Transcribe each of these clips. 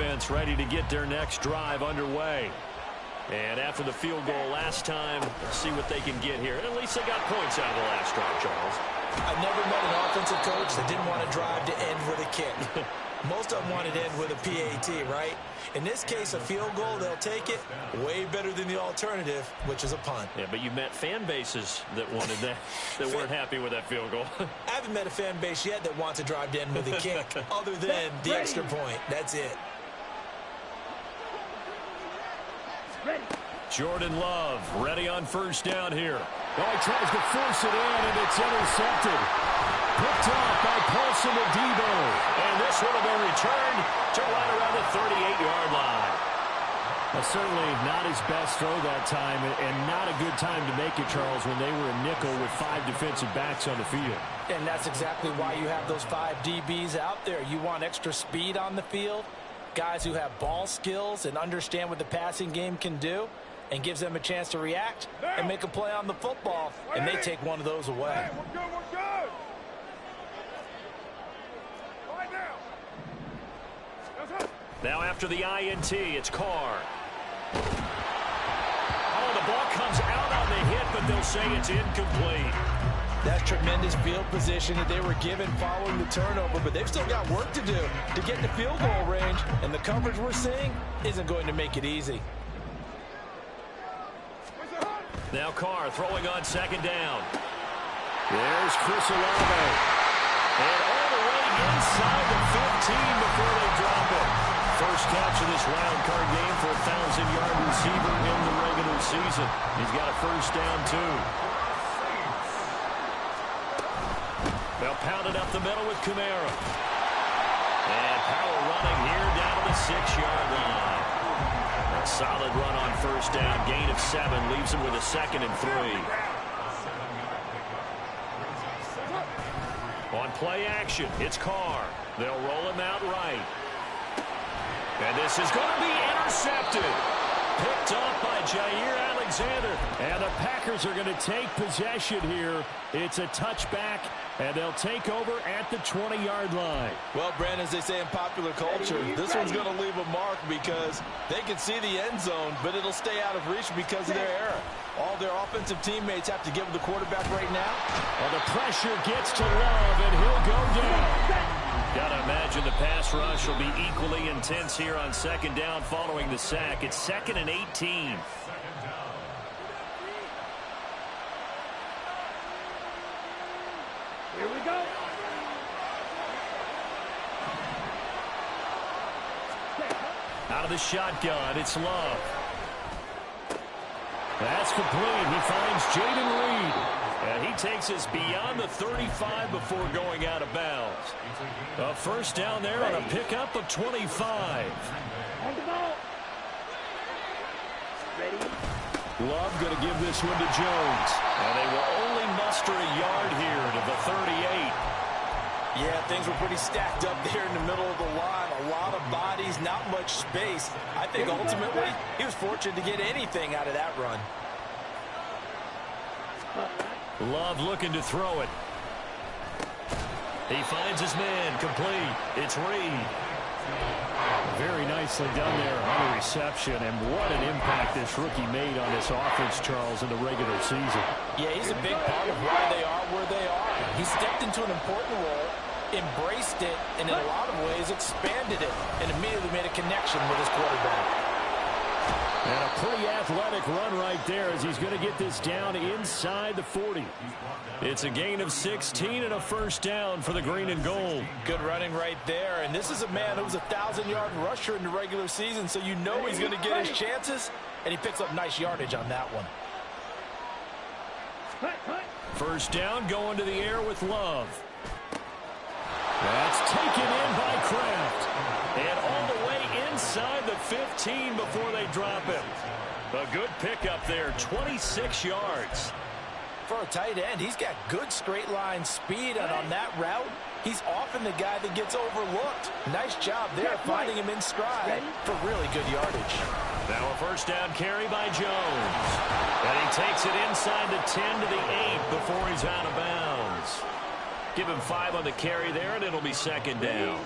defense ready to get their next drive underway. And after the field goal last time, let's see what they can get here. At least they got points out of the last drive, Charles. I've never met an offensive coach that didn't want to drive to end with a kick. Most of them wanted to end with a PAT, right? In this case, a field goal, they'll take it. Way better than the alternative, which is a punt. Yeah, but you met fan bases that wanted that, that weren't happy with that field goal. I haven't met a fan base yet that wants to drive to end with a kick, other than the extra point. That's it. Ready. Jordan Love ready on first down here. Oh, he tries to force it in, and it's intercepted. Picked off by Paulson Adebo. And this would have been returned to right around the 38-yard line. Certainly not his best throw that time, and not a good time to make it, Charles, when they were a nickel with 5 defensive backs on the field. And that's exactly why you have those 5 DBs out there. You want extra speed on the field, guys who have ball skills and understand what the passing game can do, and gives them a chance to react and make a play on the football, and they take one of those away. Hey, we're good, we're good. Right now. Now after the INT, it's Carr. Oh, the ball comes out on the hit, but they'll say it's incomplete. That's tremendous field position that they were given following the turnover, but they've still got work to do to get in the field goal range, and the coverage we're seeing isn't going to make it easy. Now Carr throwing on second down. There's Chris Olave. And all the way inside the 15 before they drop it. First catch of this wild card game for a 1,000-yard receiver in the regular season. He's got a first down, too. They'll pound it up the middle with Kamara. And power running here down to the 6-yard line. A solid run on first down. Gain of 7 leaves him with a 2nd and 3. On play action, it's Carr. They'll roll him out right. And this is going to be intercepted. Picked off by Jair Alexander. And the Packers are going to take possession here. It's a touchback, and they'll take over at the 20-yard line. Well, Brandon, as they say in popular culture, this one's going to leave a mark because they can see the end zone, but it'll stay out of reach because of their error. All their offensive teammates have to give the quarterback right now. Well, the pressure gets to Love, and he'll go down. Gotta imagine the pass rush will be equally intense here on second down following the sack. It's 2nd and 18. Here we go. Out of the shotgun, it's Love. That's complete. He finds Jaden Reed. And he takes us beyond the 35 before going out of bounds. A first down there on a pickup of 25. On the ball. Ready. Love going to give this one to Jones. And they will only muster a yard here to the 38. Yeah, things were pretty stacked up there in the middle of the line. A lot of bodies, not much space. I think ultimately he was fortunate to get anything out of that run. Love looking to throw it. He finds his man complete. It's Reed. Very nicely done there on the reception, and what an impact this rookie made on this offense, Charles, in the regular season. Yeah, he's a big part of why they are where they are. He stepped into an important role, embraced it, and in a lot of ways expanded it, and immediately made a connection with his quarterback. And a pretty athletic run right there as he's going to get this down inside the 40. It's a gain of 16 and a first down for the green and gold. Good running right there. And this is a man who was a 1,000-yard rusher in the regular season, so you know he's going to get his chances, and he picks up nice yardage on that one. First down going to the air with Love. That's taken in by Kraft. And all the way inside the 15 before they drop him. A good pickup there, 26 yards. For a tight end, he's got good straight line speed, and on that route, he's often the guy that gets overlooked. Nice job there finding him in stride for really good yardage. Now a first down carry by Jones. And he takes it inside the 10 to the 8 before he's out of bounds. Give him 5 on the carry there, and it'll be second down.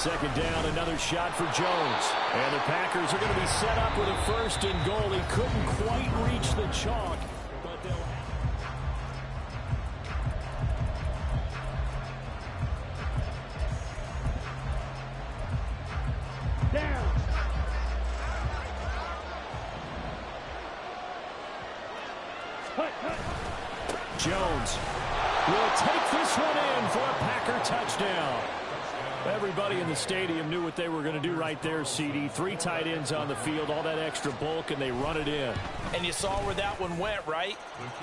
second down, another shot for Jones. And the Packers are going to be set up with a first and goal. He couldn't quite reach the chalk, but they'll... Down. Jones will take this one in for a Packer touchdown. Everybody in the stadium knew what they were going to do right there, CD. 3 tight ends on the field, all that extra bulk, and they run it in. And you saw where that one went, right?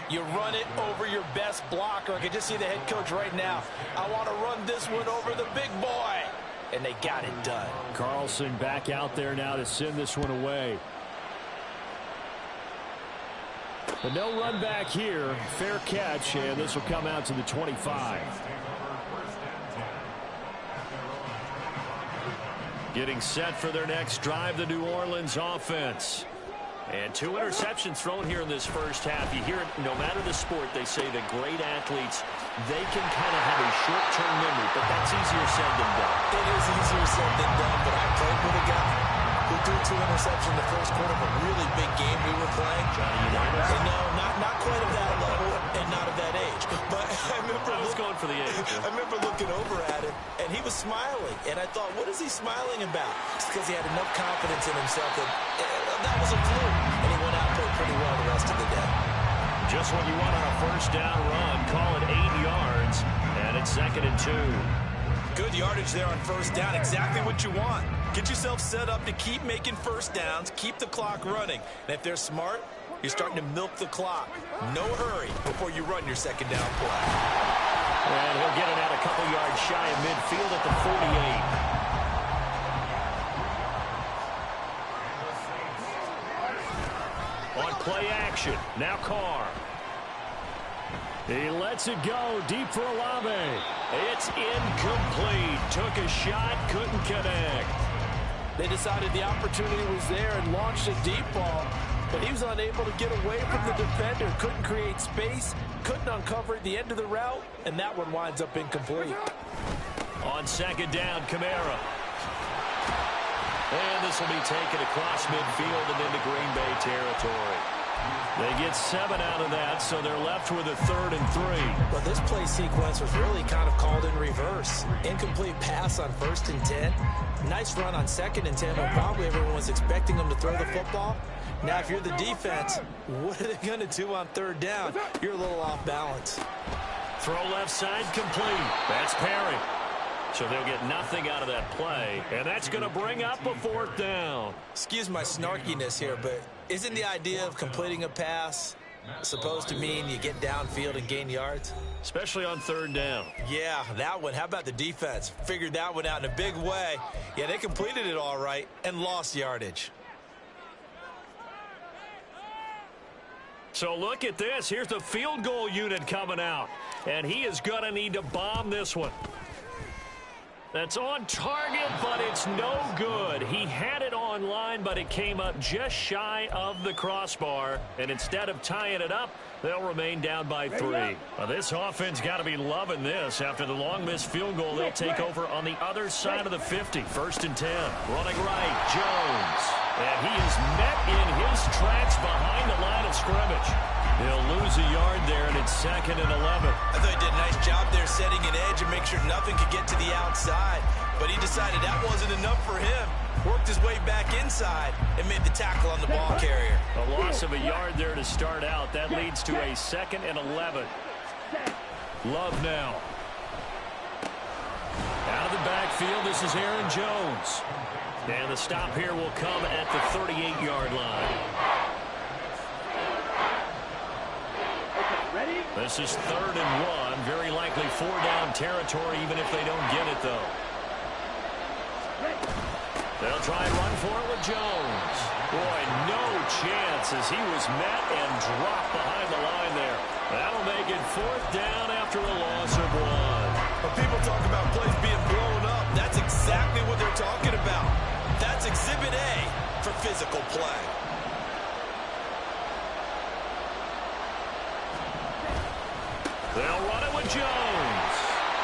You run it over your best blocker. I can just see the head coach right now. I want to run this one over the big boy. And they got it done. Carlson back out there now to send this one away. But no run back here. Fair catch, and this will come out to the 25. Getting set for their next drive, the New Orleans offense. And 2 interceptions thrown here in this first half. You hear it, no matter the sport, they say that great athletes, they can kind of have a short-term memory, but that's easier said than done. It is easier said than done, but I played with a guy who threw 2 interceptions in the first quarter of a really big game we were playing. And no, not quite of that level and not of that age. But I was going for the age. I remember looking over at him, and he was smiling. And I thought, what is he smiling about? It's because he had enough confidence in himself that that was a fluke. And he went out and played pretty well the rest of the day. Just what you want on a first down run. Call it 8 yards, and it's 2nd and 2. Good yardage there on first down. Exactly what you want. Get yourself set up to keep making first downs, keep the clock running. And if they're smart, you're starting to milk the clock. No hurry before you run your second down play. And he'll get it out a couple yards shy of midfield at the 48. On play action, now Carr. He lets it go deep for Olave. It's incomplete. Took a shot, couldn't connect. They decided the opportunity was there and launched a deep ball, but he was unable to get away from the defender. Couldn't create space, couldn't uncover the end of the route, and that one winds up incomplete. On second down, Kamara. And this will be taken across midfield and into Green Bay territory. They get 7 out of that, so they're left with a 3rd and 3. Well, this play sequence was really kind of called in reverse. Incomplete pass on 1st and 10. Nice run on 2nd and 10, when probably everyone was expecting them to throw the football. Now, if you're the defense, what are they going to do on 3rd down? You're a little off balance. Throw left side complete. That's Perry. So they'll get nothing out of that play, and that's going to bring up a 4th down. Excuse my snarkiness here, but isn't the idea of completing a pass supposed to mean you get downfield and gain yards? Especially on 3rd down. Yeah, that one. How about the defense? Figured that one out in a big way. Yeah, they completed it all right and lost yardage. So look at this. Here's the field goal unit coming out, and he is going to need to bomb this one. That's on target, but it's no good. He had it on line, but it came up just shy of the crossbar. And instead of tying it up, they'll remain down by 3. Well, this offense got to be loving this. After the long missed field goal, they'll take over on the other side of the 50. 1st and 10. Running right, Jones. And he is met in his tracks behind the line of scrimmage. He'll lose a yard there, and it's 2nd and 11. I thought he did a nice job there setting an edge and make sure nothing could get to the outside. But he decided that wasn't enough for him. Worked his way back inside and made the tackle on the ball carrier. A loss of a yard there to start out. That leads to a 2nd and 11. Love now. Out of the backfield, this is Aaron Jones. And the stop here will come at the 38-yard line. This is 3rd and 1. Very likely 4-down territory, even if they don't get it, though. They'll try and run for it with Jones. Boy, no chance as he was met and dropped behind the line there. That'll make it 4th down after a loss of 1. When people talk about plays being blown up, that's exactly what they're talking about. That's Exhibit A for physical play. They'll run it with Jones.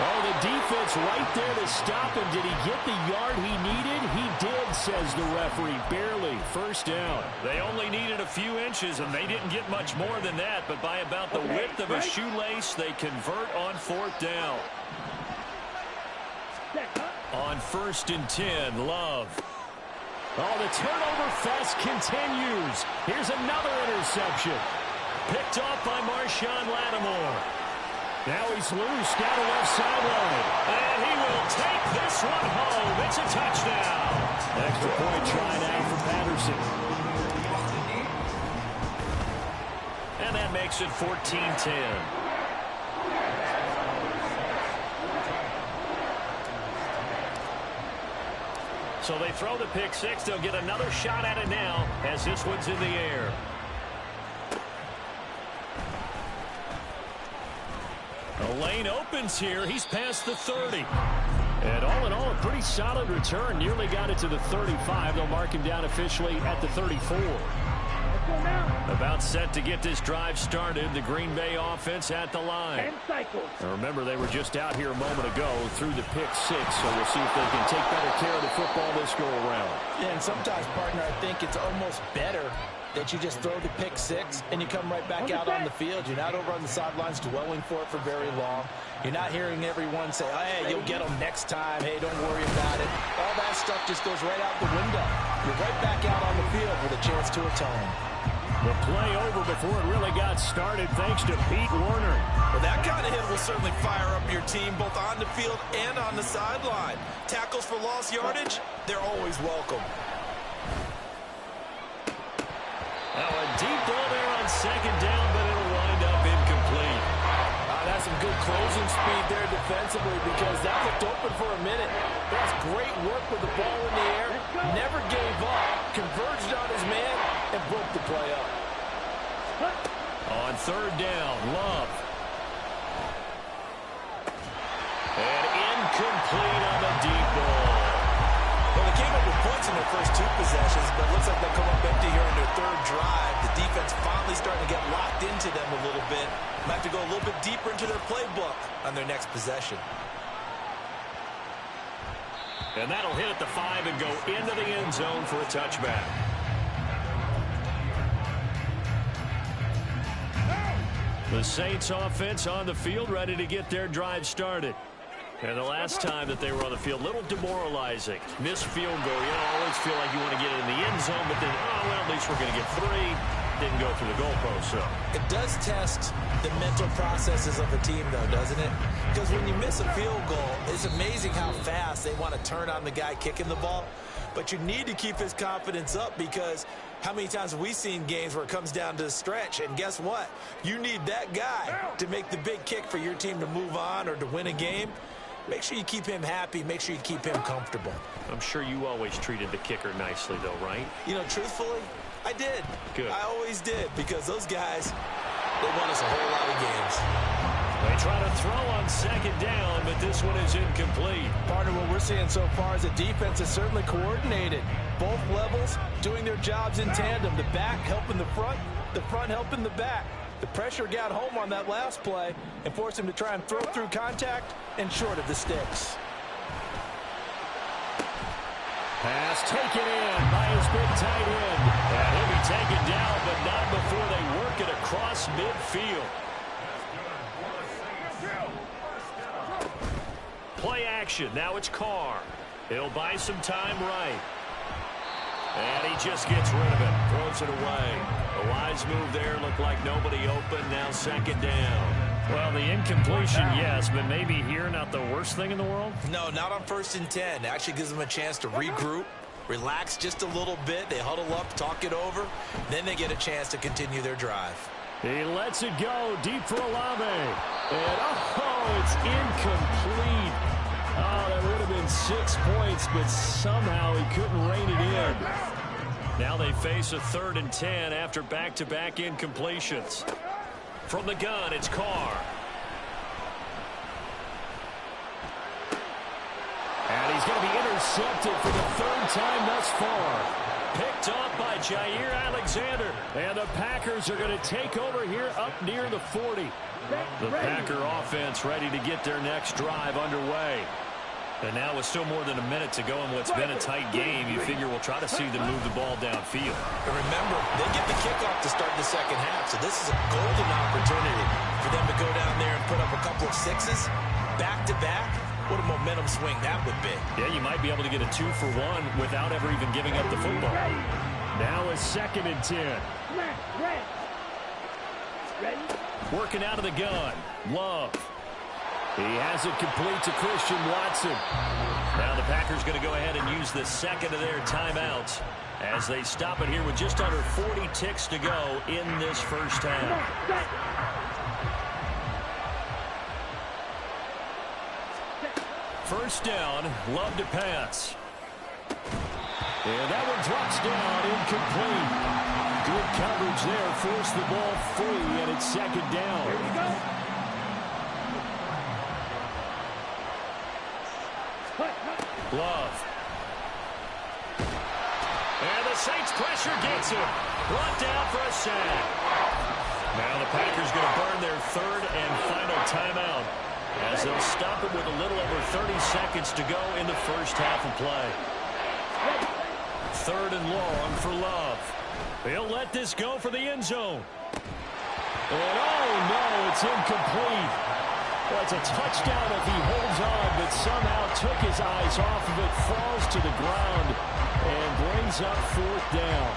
Oh, the defense right there to stop him. Did he get the yard he needed? He did, says the referee. Barely. First down. They only needed a few inches, and they didn't get much more than that. But by about the width of a shoelace, they convert on 4th down. On 1st and 10, Love. Oh, the turnover fest continues. Here's another interception. Picked off by Marshawn Lattimore. Now he's loose down the left sideline. And he will take this one home. It's a touchdown. Extra point try now for Patterson. And that makes it 14-10. So they throw the pick six. They'll get another shot at it now as this one's in the air. The lane opens here. He's past the 30. And all in all, a pretty solid return. Nearly got it to the 35. They'll mark him down officially at the 34. About set to get this drive started. The Green Bay offense at the line. Now remember, they were just out here a moment ago through the pick six, so we'll see if they can take better care of the football this go-around. Yeah, and sometimes, partner, I think it's almost better that you just throw the pick six and you come right back out on the field. You're not over on the sidelines dwelling for it for very long. You're not hearing everyone say, oh, hey, you'll get them next time. Hey, don't worry about it. All that stuff just goes right out the window. You're right back out on the field with a chance to atone. The play over before it really got started thanks to Pete Werner. Well, that kind of hit will certainly fire up your team both on the field and on the sideline. Tackles for lost yardage, they're always welcome. Now a deep ball there on 2nd down, but it'll wind up incomplete. That's some good closing speed there defensively because that looked open for a minute. That's great work with the ball in the air. Never gave up. Converged on his man and broke the play up. On 3rd down, Love. And incomplete on the deep ball. Well, they came up with points in their first 2 possessions, but it looks like they'll come up empty here on their 3rd drive. The defense finally starting to get locked into them a little bit. Might have to go a little bit deeper into their playbook on their next possession. And that'll hit at the 5 and go into the end zone for a touchback. The Saints offense on the field, ready to get their drive started. And the last time that they were on the field, a little demoralizing. Missed field goal. You know, always feel like you want to get it in the end zone, but then, oh, well, at least we're going to get 3. Didn't go through the goalpost, so. It does test the mental processes of a team, though, doesn't it? Because when you miss a field goal, it's amazing how fast they want to turn on the guy kicking the ball. But you need to keep his confidence up because how many times have we seen games where it comes down to the stretch? And guess what? You need that guy to make the big kick for your team to move on or to win a game. Make sure you keep him happy. Make sure you keep him comfortable. I'm sure you always treated the kicker nicely, though, right? You know, truthfully, I did. Good. I always did because those guys, they won us a whole lot of games. They try to throw on 2nd down, but this one is incomplete. Part of what we're seeing so far is the defense is certainly coordinated. Both levels doing their jobs in tandem. The back helping the front helping the back. The pressure got home on that last play and forced him to try and throw through contact and short of the sticks. Pass taken in by his big tight end. And he'll be taken down, but not before they work it across midfield. Play action. Now it's Carr. He'll buy some time right. And he just gets rid of it. Throws it away. A wise move there. Looked like nobody open. Now 2nd down. Well, the incompletion, yes, but maybe here not the worst thing in the world? No, not on 1st and 10. It actually gives them a chance to regroup, relax just a little bit. They huddle up, talk it over. Then they get a chance to continue their drive. He lets it go deep for Olave. And, oh, it's incomplete. Oh, that would have been 6 points, but somehow he couldn't rein it in. Now they face a 3rd and 10 after back-to-back incompletions. From the gun, it's Carr. And he's going to be intercepted for the 3rd time thus far. Picked off by Jair Alexander. And the Packers are going to take over here up near the 40. The Packer offense ready to get their next drive underway. And now with still more than a minute to go in what's been a tight game, you figure we'll try to see them move the ball downfield. And remember, they get the kickoff to start the second half, so this is a golden opportunity for them to go down there and put up a couple of sixes back-to-back. What a momentum swing that would be. Yeah, you might be able to get a 2-for-1 without ever even giving up the football. Now a 2nd and 10. Working out of the gun. Love. He has it complete to Christian Watson. Now the Packers going to go ahead and use the second of their timeouts as they stop it here with just under 40 ticks to go in this first half. First down, Love to pass. And that one drops down, incomplete. Good coverage there, forced the ball free, and it's 2nd down. Here we go. Love. And the Saints pressure gets him. Brought down for a sack. Now the Packers going to burn their 3rd and final timeout as they'll stop it with a little over 30 seconds to go in the first half of play. 3rd and long for Love. He'll let this go for the end zone. And oh no, it's incomplete. Well, it's a touchdown if he holds on, but somehow took his eyes off of it, falls to the ground, and brings up 4th down.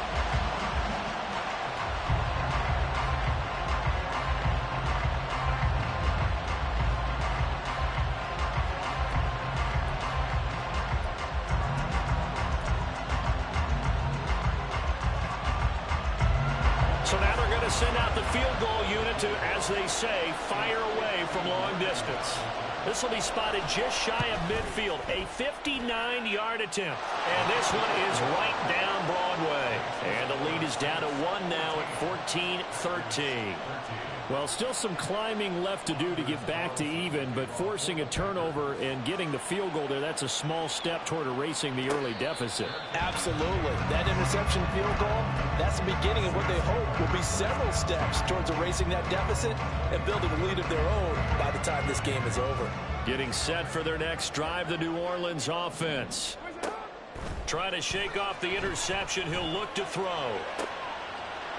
So now they're going to send out the field goal unit to, as they say, fire away from long distance. This will be spotted just shy of midfield, a 59-yard attempt. And this one is right down Broadway. And the lead is down to 1 now at 14-13. Well, still some climbing left to do to get back to even, but forcing a turnover and getting the field goal there, that's a small step toward erasing the early deficit. Absolutely. That interception field goal, that's the beginning of what they hope will be several steps towards erasing that deficit and building a lead of their own by the time this game is over. Getting set for their next drive, the New Orleans offense. Trying to shake off the interception, he'll look to throw.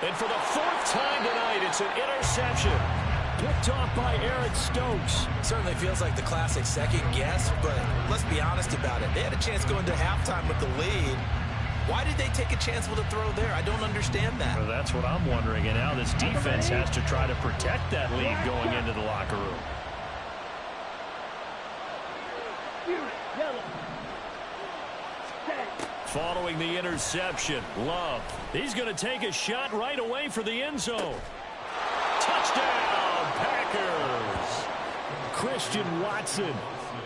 And for the 4th time tonight, it's an interception. Picked off by Eric Stokes. Certainly feels like the classic second guess, but let's be honest about it. They had a chance going to halftime with the lead. Why did they take a chance with a throw there? I don't understand that. Well, that's what I'm wondering. And now this defense has to try to protect that lead going into the locker room. Following the interception, Love. He's going to take a shot right away for the end zone. Touchdown, Packers! Christian Watson,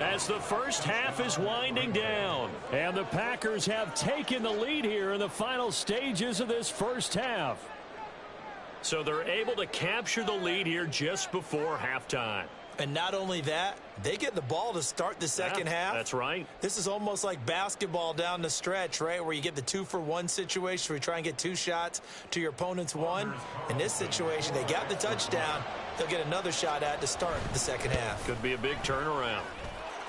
as the first half is winding down. And the Packers have taken the lead here in the final stages of this first half. So they're able to capture the lead here just before halftime. And not only that, they get the ball to start the second half. That's right. This is almost like basketball down the stretch, right, where you get the 2-for-1 situation where you try and get 2 shots to your opponent's 1. In this situation, they got the touchdown. They'll get another shot at to start the second half. Could be a big turnaround.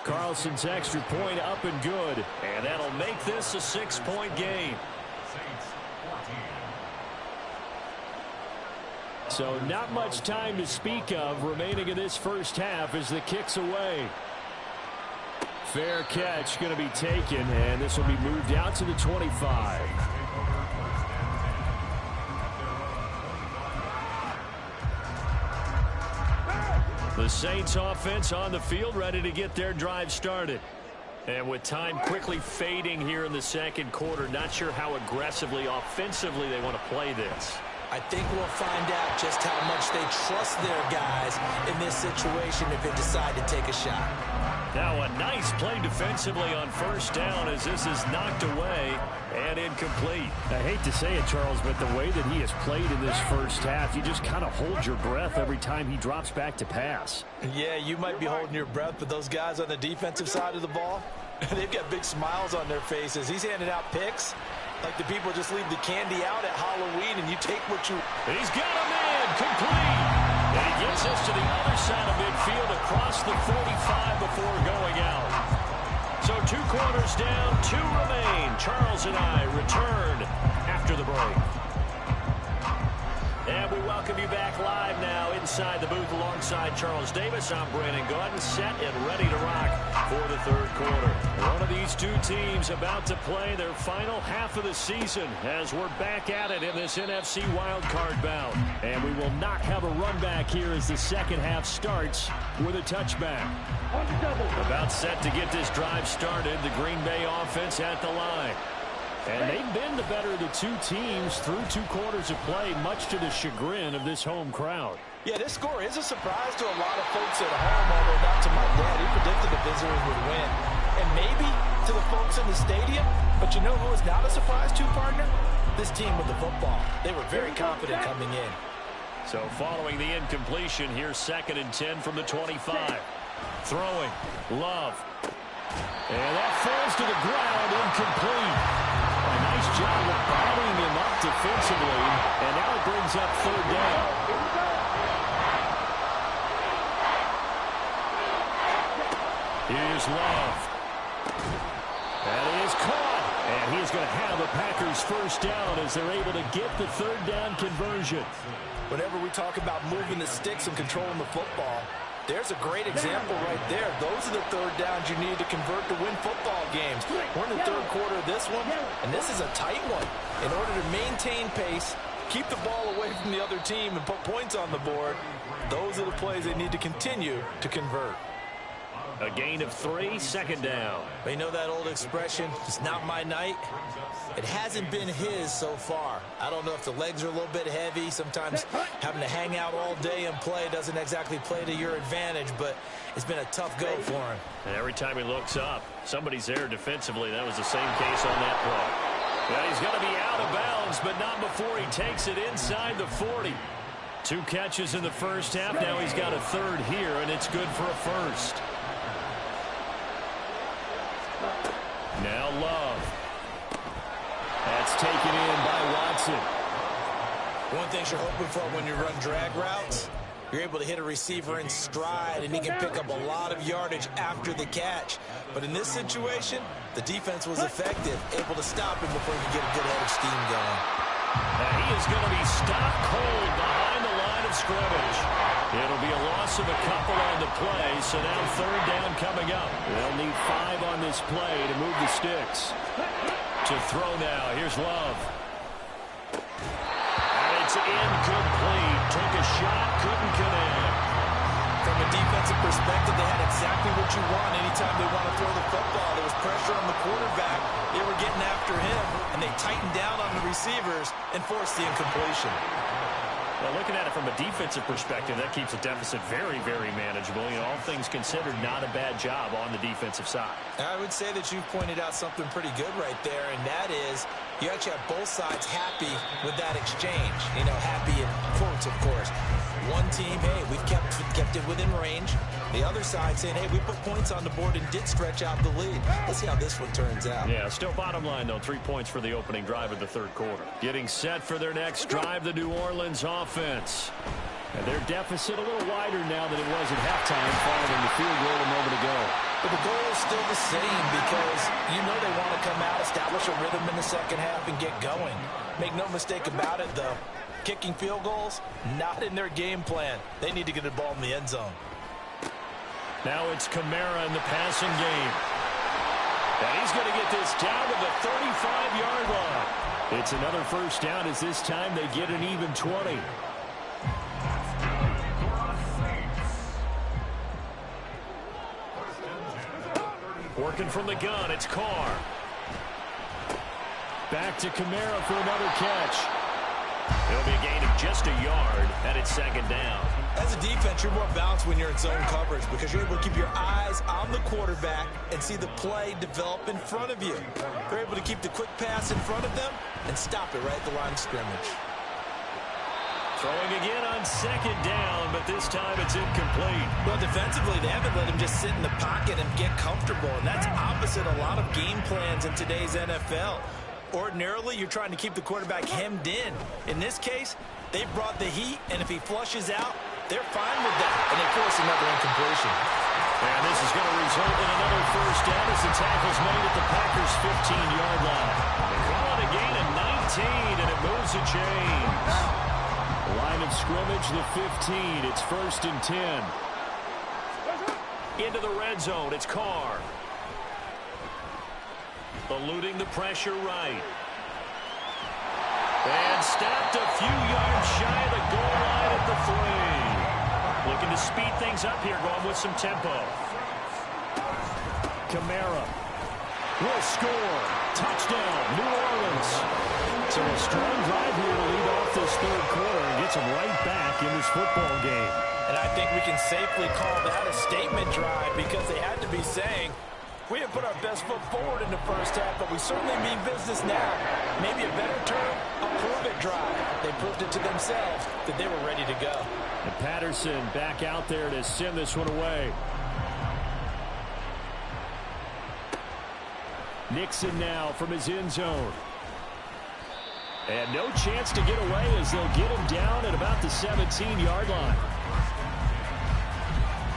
Carlson's extra point up and good, and that'll make this a 6-point game. So not much time to speak of remaining in this first half as the kick's away. Fair catch going to be taken, and this will be moved out to the 25. The Saints offense on the field ready to get their drive started. And with time quickly fading here in the second quarter, not sure how aggressively, offensively they want to play this. I think we'll find out just how much they trust their guys in this situation if they decide to take a shot. Now a nice play defensively on first down as this is knocked away and incomplete. I hate to say it, Charles, but the way that he has played in this first half, you just kind of hold your breath every time he drops back to pass. Yeah, you might be holding your breath, but those guys on the defensive side of the ball, they've got big smiles on their faces. He's handing out picks like the people just leave the candy out at Halloween and you take what you... He's got a man complete. And he gets us to the other side of midfield across the 45 before going out. So 2 quarters down, 2 remain. Charles and I return after the break. And we welcome you back live now inside the booth alongside Charles Davis. I'm Brandon Gaudin, set and ready to rock for the third quarter. One of these two teams about to play their final half of the season as we're back at it in this NFC wildcard bout. And we will not have a run back here as the second half starts with a touchback. About set to get this drive started, the Green Bay offense at the line. And they've been the better of the two teams through 2 quarters of play, much to the chagrin of this home crowd. Yeah, this score is a surprise to a lot of folks at home, although not to my dad. He predicted the visitors would win. And maybe to the folks in the stadium. But you know who is not a surprise to, partner? This team with the football. They were very confident coming in. So following the incompletion, here's 2nd and 10 from the 25. Throwing. Love. And that falls to the ground, incomplete. A nice job of bottling him up defensively, and now it brings up 3rd down. Here's Love. That is caught, and he is going to have a Packers 1st down as they're able to get the 3rd down conversion. Whenever we talk about moving the sticks and controlling the football, there's a great example right there. Those are the 3rd downs you need to convert to win football games. We're in the 3rd quarter of this one, and this is a tight one. In order to maintain pace, keep the ball away from the other team, and put points on the board, those are the plays they need to continue to convert. A gain of 3, 2nd down. You know that old expression, it's not my night? It hasn't been his so far. I don't know if the legs are a little bit heavy. Sometimes having to hang out all day and play doesn't exactly play to your advantage, but it's been a tough go for him. And every time he looks up, somebody's there defensively. That was the same case on that play. Well, he's going to be out of bounds, but not before he takes it inside the 40. 2 catches in the first half. Now he's got a 3rd here, and it's good for a 1st. Now Love. That's taken in by Watson. One thing you're hoping for when you run drag routes, you're able to hit a receiver in stride, and he can pick up a lot of yardage after the catch. But in this situation, the defense was effective, able to stop him before he could get a good head of steam going. Now he is going to be stopped cold behind the line of scrimmage. It'll be a loss of a couple on the play, so now 3rd down coming up. They'll need 5 on this play to move the sticks. To throw now, here's Love. And it's incomplete. Took a shot, couldn't connect. From a defensive perspective, they had exactly what you want anytime they want to throw the football. There was pressure on the quarterback. They were getting after him, and they tightened down on the receivers and forced the incompletion. Well, looking at it from a defensive perspective, that keeps the deficit very, very manageable. You know, all things considered, not a bad job on the defensive side. I would say that you've pointed out something pretty good right there, and that is you actually have both sides happy with that exchange. You know, happy in quotes, of course. One team, hey, we've kept it within range. The other side saying, hey, we put points on the board and did stretch out the lead. Let's see how this one turns out. Yeah, still bottom line, though, 3 points for the opening drive of the 3rd quarter. Getting set for their next drive, the New Orleans offense. And their deficit a little wider now than it was at halftime following the field goal a moment ago. But the goal is still the same because you know they want to come out, establish a rhythm in the second half, and get going. Make no mistake about it, though. Kicking field goals, not in their game plan. They need to get the ball in the end zone. Now it's Kamara in the passing game. And he's going to get this down to the 35-yard line. It's another 1st down as this time they get an even 20. Working from the gun, it's Carr. Back to Kamara for another catch. It'll be a gain of just a yard, and it's 2nd down. As a defense, you're more balanced when you're in zone coverage because you're able to keep your eyes on the quarterback and see the play develop in front of you. You're able to keep the quick pass in front of them and stop it right at the line of scrimmage. Throwing again on 2nd down, but this time it's incomplete. Well, defensively, they haven't let him just sit in the pocket and get comfortable, and that's opposite a lot of game plans in today's NFL. Ordinarily, you're trying to keep the quarterback hemmed in. In this case, they brought the heat, and if he flushes out, they're fine with that, and they force another incompletion. And this is going to result in another first down as the tackle's made at the Packers' 15-yard line. They call it a gain of 19, and it moves the chains. Line of scrimmage, the 15. It's 1st and 10. Into the red zone, it's Carr. Eluding the pressure right. And stopped a few yards shy of the goal line at the 3. Looking to speed things up here, going with some tempo. Kamara will score. Touchdown, New Orleans. So a strong drive here to lead off this third quarter and gets them right back in this football game. And I think we can safely call that a statement drive because they had to be saying, we didn't put our best foot forward in the first half, but we certainly mean business now. Maybe a better term, a prove-it drive. They proved it to themselves that they were ready to go. And Patterson back out there to send this one away. Nixon now from his end zone. And no chance to get away as they'll get him down at about the 17-yard line.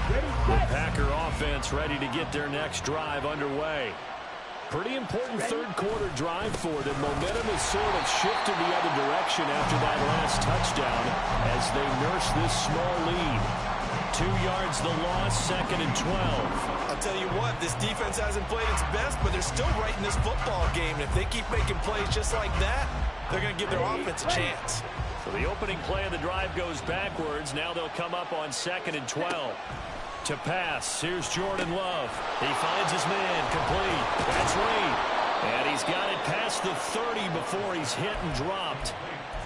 The Packer offense ready to get their next drive underway. Pretty important third quarter drive for them. Momentum has sort of shifted the other direction after that last touchdown as they nurse this small lead. 2 yards the loss, 2nd and 12. I'll tell you what, this defense hasn't played its best, but they're still right in this football game. If they keep making plays just like that, they're going to give their offense a chance. So the opening play of the drive goes backwards. Now they'll come up on 2nd and 12. To pass, here's Jordan Love. He finds his man, complete. That's Reed. And he's got it past the 30 before he's hit and dropped.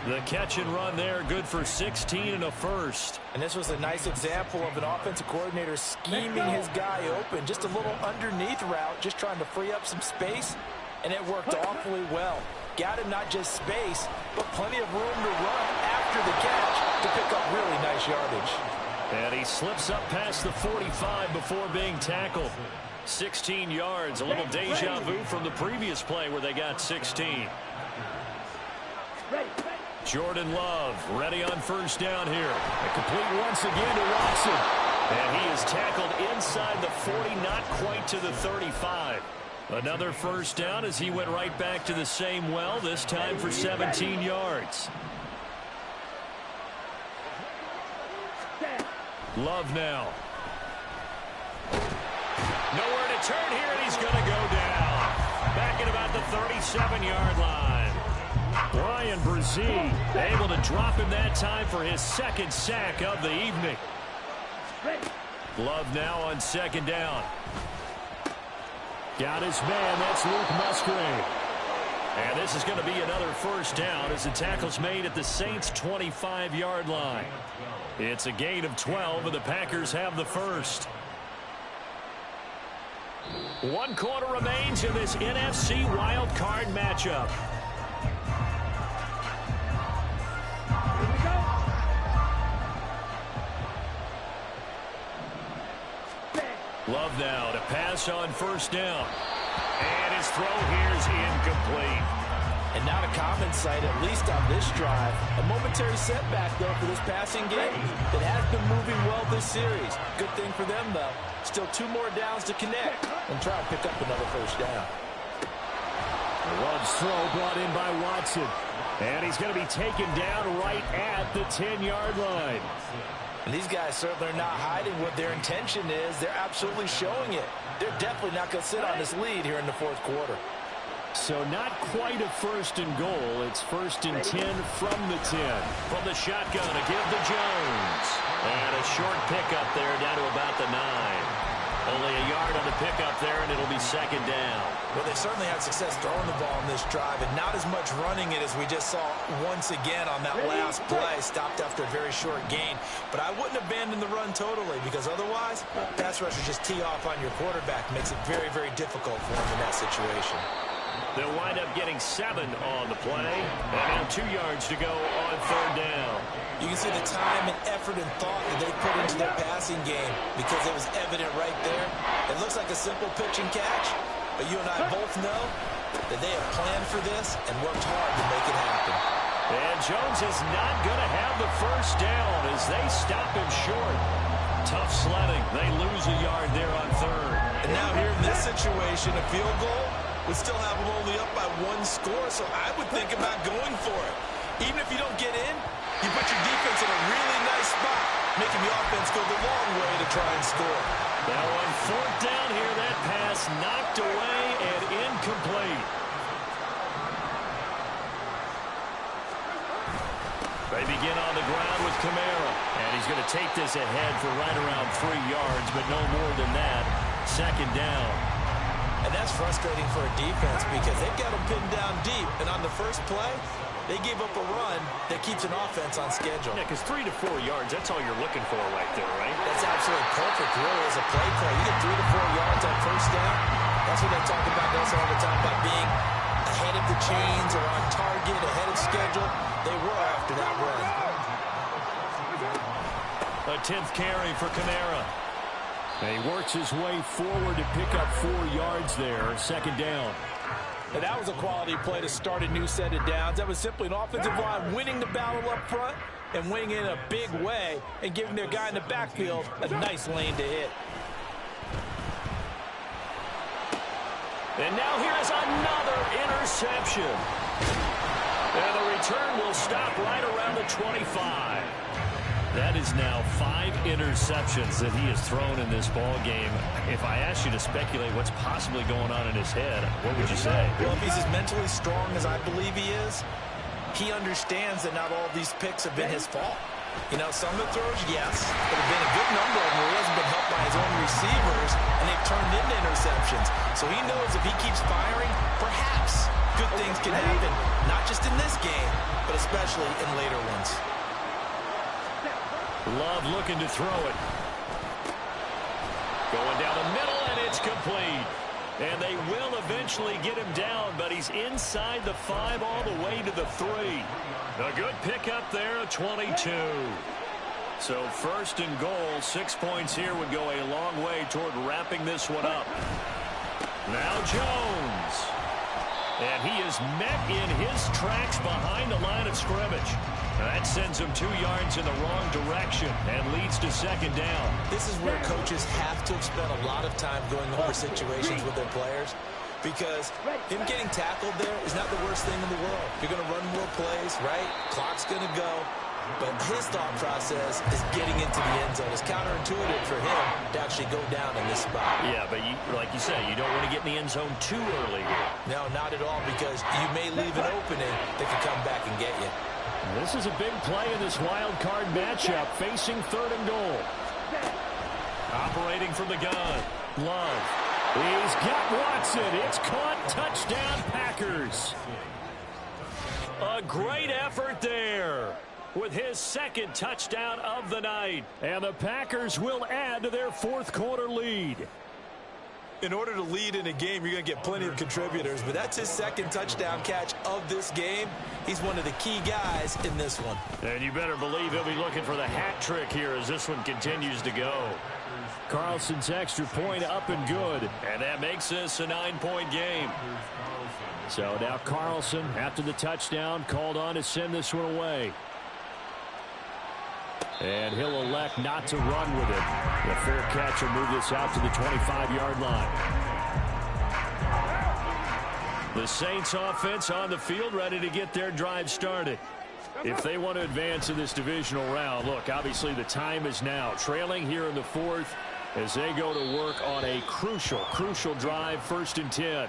The catch and run there, good for 16 and a first. And this was a nice example of an offensive coordinator scheming his guy open. Just a little underneath route, just trying to free up some space, and it worked awfully well. Got him not just space, but plenty of room to run after the catch to pick up really nice yardage. And he slips up past the 45 before being tackled. 16 yards, a little deja vu from the previous play where they got 16. Jordan Love ready on first down here. A complete once again to Watson. And he is tackled inside the 40, not quite to the 35. Another first down as he went right back to the same well, this time for 17 yards. Love now. Nowhere to turn here, and he's going to go down. Back at about the 37-yard line. Brian Brzee able to drop him that time for his 2nd sack of the evening. Love now on 2nd down. Got his man, that's Luke Musgrave. And this is going to be another first down as the tackle's made at the Saints' 25-yard line. It's a gain of 12, and the Packers have the first. 1 quarter remains in this NFC wild card matchup. Love now to pass on first down. And his throw here is incomplete. And not a common sight, at least on this drive. A momentary setback, though, for this passing game. It has been moving well this series. Good thing for them, though. Still 2 more downs to connect and try and pick up another first down. Love's throw brought in by Watson. And he's going to be taken down right at the 10-yard line. And these guys certainly are not hiding what their intention is. They're absolutely showing it. They're definitely not going to sit on this lead here in the fourth quarter. So not quite a 1st and goal. It's 1st and 10 from the 10. From the shotgun to give to Jones. And a short pickup there down to about the 9. Only a yard on the pickup there, and it'll be 2nd down. Well, they certainly had success throwing the ball on this drive, and not as much running it as we just saw once again on that last play. Stopped after a very short gain. But I wouldn't abandon the run totally, because otherwise, pass rushers just tee off on your quarterback. Makes it very, very difficult for him in that situation. They'll wind up getting 7 on the play. And now 2 yards to go on 3rd down. You can see the time and effort and thought that they put into their passing game because it was evident right there. It looks like a simple pitch and catch, but you and I both know that they have planned for this and worked hard to make it happen. And Jones is not going to have the first down as they stop him short. Tough sledding. They lose a yard there on third. And now here in this situation, a field goal would still have them only up by 1 score, so I would think about going for it. Even if you don't get in, you put your defense in a really nice spot, making the offense go the long way to try and score. Now on fourth down here, that pass knocked away and incomplete. They begin on the ground with Kamara, and he's going to take this ahead for right around 3 yards, but no more than that. Second down. And that's frustrating for a defense because they've got them pinned down deep, and on the first play, they gave up a run that keeps an offense on schedule. Yeah, because 3 to 4 yards, that's all you're looking for right there, right? That's absolutely perfect, really, as a play call. You get 3 to 4 yards on first down. That's what they talk about also all the time, about being ahead of the chains or on target, ahead of schedule. They were after that run. A 10th carry for Kamara. And he works his way forward to pick up 4 yards there. Second down. And that was a quality play to start a new set of downs. That was simply an offensive line winning the battle up front and winning in a big way and giving their guy in the backfield a nice lane to hit. And now here's another interception. And the return will stop right around the 25. That is now 5 interceptions that he has thrown in this ball game. If I asked you to speculate what's possibly going on in his head, what would you say? Well, if he's as mentally strong as I believe he is, he understands that not all these picks have been his fault. You know, some of the throws, yes, but have been a good number of them where he hasn't been helped by his own receivers, and they've turned into interceptions. So he knows if he keeps firing, perhaps good things can happen, not just in this game, but especially in later ones. Love looking to throw it. Going down the middle, and it's complete. And they will eventually get him down, but he's inside the 5 all the way to the 3. A good pickup there, a 22. So first and goal, 6 points here would go a long way toward wrapping this one up. Now Jones. And he is met in his tracks behind the line of scrimmage. That sends him 2 yards in the wrong direction and leads to second down. This is where coaches have to have spent a lot of time going over situations with their players, because him getting tackled there is not the worst thing in the world. You're going to run more plays, right? Clock's going to go. But his thought process is getting into the end zone. It's counterintuitive for him to actually go down in this spot. Yeah, but like you say, you don't want to get in the end zone too early here. No, not at all, because you may leave an opening that could come back and get you. This is a big play in this wild card matchup, facing third and goal. Operating from the gun. Love. He's got Watson. It's caught. Touchdown, Packers. A great effort there with his second touchdown of the night. And the Packers will add to their fourth quarter lead. In order to lead in a game, you're going to get plenty of contributors, but that's his second touchdown catch of this game. He's one of the key guys in this one. And you better believe he'll be looking for the hat trick here as this one continues to go. Carlson's extra point up and good, and that makes this a 9-point game. So now Carlson, after the touchdown, called on to send this one away. And he'll elect not to run with it. The fair catch will move this out to the 25-yard line. The Saints offense on the field ready to get their drive started. If they want to advance in this divisional round, look, obviously the time is now. Trailing here in the fourth as they go to work on a crucial drive, 1st and 10.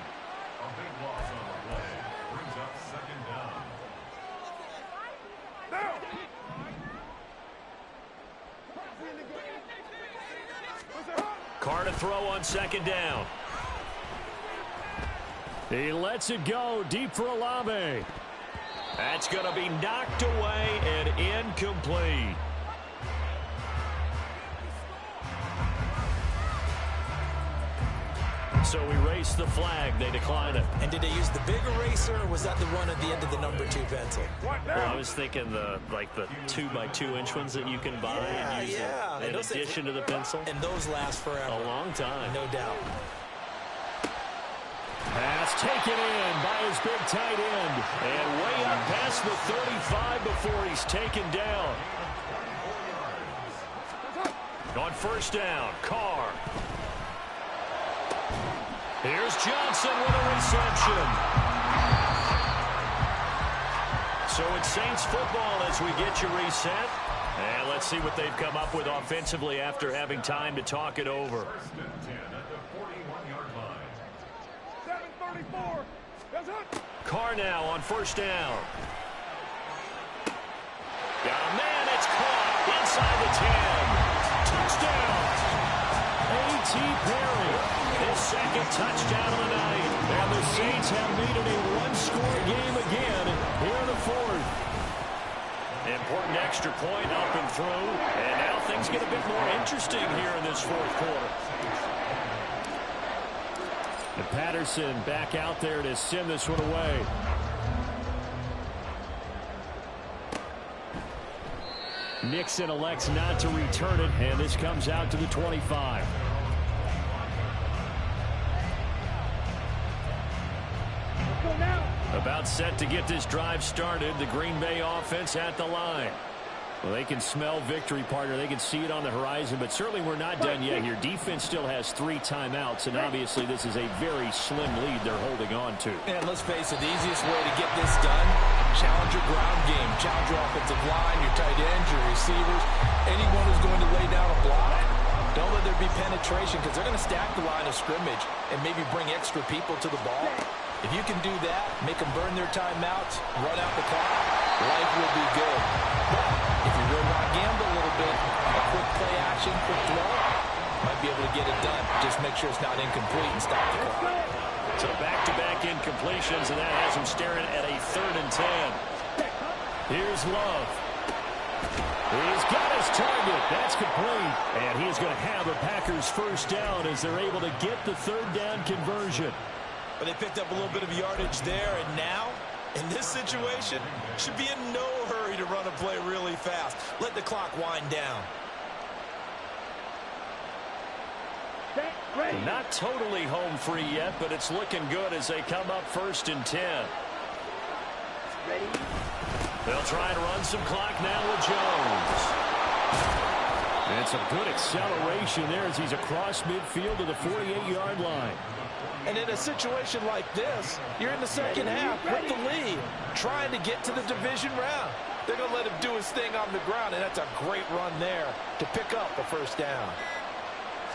Carr to throw on second down. He lets it go deep for Olave. That's going to be knocked away and incomplete. So we race the flag. They decline it. And did they use the big eraser, or was that the one at the end of the number 2 pencil? Well, I was thinking the 2x2-inch ones that you can buy and use in addition to the pencil. And those last forever. A long time. No doubt. Pass taken in by his big tight end. And way up past the 35 before he's taken down. On first down, Carr. Here's Johnson with a reception. So it's Saints football as we get you reset. And let's see what they've come up with offensively after having time to talk it over. 7:34. Carr now on first down. Got a man, it's caught inside the 10. Touchdown. A.T. Perry, his second touchdown of the night. And the Saints have needed a one-score game again here in the fourth. Important extra point up and through. And now things get a bit more interesting here in this fourth quarter. And Patterson back out there to send this one away. Nixon elects not to return it, and this comes out to the 25. About set to get this drive started. The Green Bay offense at the line. Well, they can smell victory, partner. They can see it on the horizon, but certainly we're not done yet here. Defense still has 3 timeouts, and obviously this is a very slim lead they're holding on to. And let's face it, the easiest way to get this done, challenge your ground game, challenge your offensive line, your tight ends, your receivers, anyone who's going to lay down a block. Don't let there be penetration because they're going to stack the line of scrimmage and maybe bring extra people to the ball. If you can do that, make them burn their timeouts, run out the clock, life will be good. But if you really want to gamble a little bit, a quick play action, quick throw, might be able to get it done. Just make sure it's not incomplete and stop the clock. So back-to-back incompletions, and that has him staring at a 3rd and 10. Here's Love. He's got his target. That's complete. And he is going to have a Packers first down as they're able to get the 3rd down conversion. But they picked up a little bit of yardage there, and now, in this situation, should be in no hurry to run a play really fast. Let the clock wind down. Not totally home free yet, but it's looking good as they come up 1st and 10. They'll try to run some clock now with Jones. And some good acceleration there as he's across midfield to the 48-yard line. And in a situation like this, you're in the second half with the lead, trying to get to the division round. They're going to let him do his thing on the ground, and that's a great run there to pick up the first down.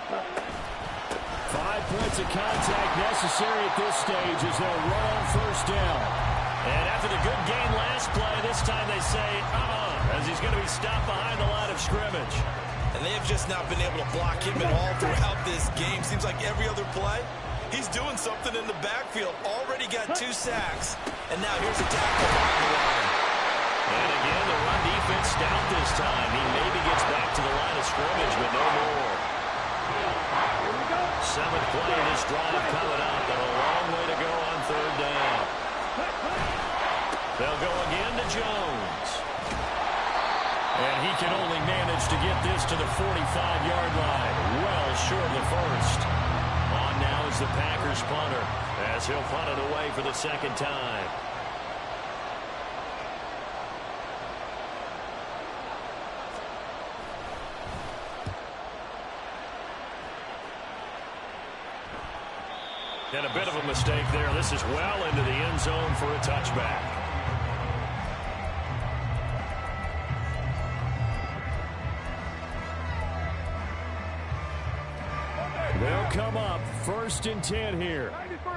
5 points of contact necessary at this stage as they'll run on first down. And after the good game last play, this time they say, as he's going to be stopped behind the line of scrimmage. And they have just not been able to block him at all throughout this game. Seems like every other play, he's doing something in the backfield. Already got 2 sacks. And now here's a tackle on the line. And again, the run defense stout this time. He maybe gets back to the line of scrimmage, but no more. 7th play in this drive coming up, and a long way to go on 3rd down. They'll go again to Jones. And he can only manage to get this to the 45-yard line, well short of the first. On now is the Packers punter, as he'll punt it away for the 2nd time. And a bit of a mistake there. This is well into the end zone for a touchback. They'll come up 1st and 10 here. 93.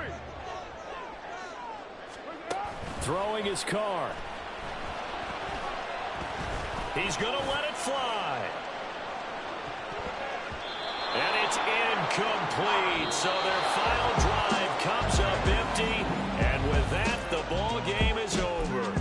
Throwing his car. He's going to let it fly. And it's incomplete. So their final drive comes up empty. And with that, the ball game is over.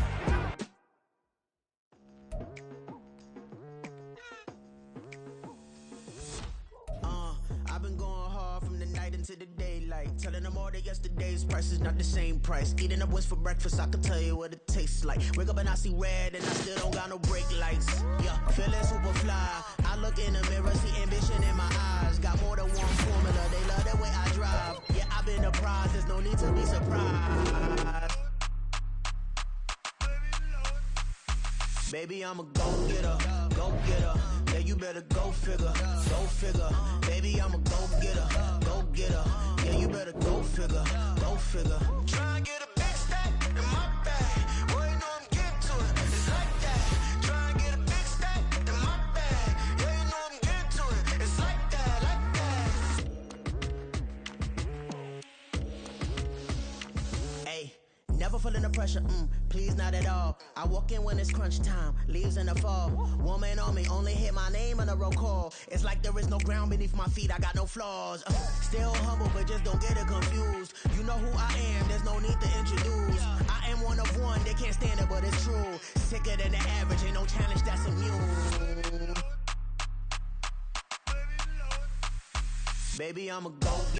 I've been going hard from the night into the daylight, telling them all that yesterday's price is not the same price. Eating up wings for breakfast, I can tell you what it tastes like. Wake up and I see red and I still don't got no brake lights. Yeah, feeling super fly. I look in the mirror, see ambition in my eyes. Got more than one formula, they love the way I drive. Yeah, I've been a prize, there's no need to be surprised. Baby, I'm a go-getter, go-getter. Yeah, you better go figure, go figure. Baby, I'm a go-getter, go-getter. Yeah, you better go figure, go figure. Try and get a big stack in my bag. Boy, you know I'm getting to it. It's like that. Try and get a big stack in my bag. Yeah, you know I'm getting to it. It's like that, like that. Hey. Never feeling the pressure, please not at all. I walk in when it's crunch time, leaves in the fall. Woman on me, only hit my name on a roll call. It's like there is no ground beneath my feet, I got no flaws. Still humble, but just don't get it confused. You know who I am, there's no need to introduce. I am one of one, they can't stand it, but it's true. Sicker than the average, ain't no challenge that's immune. Baby, I'm a go.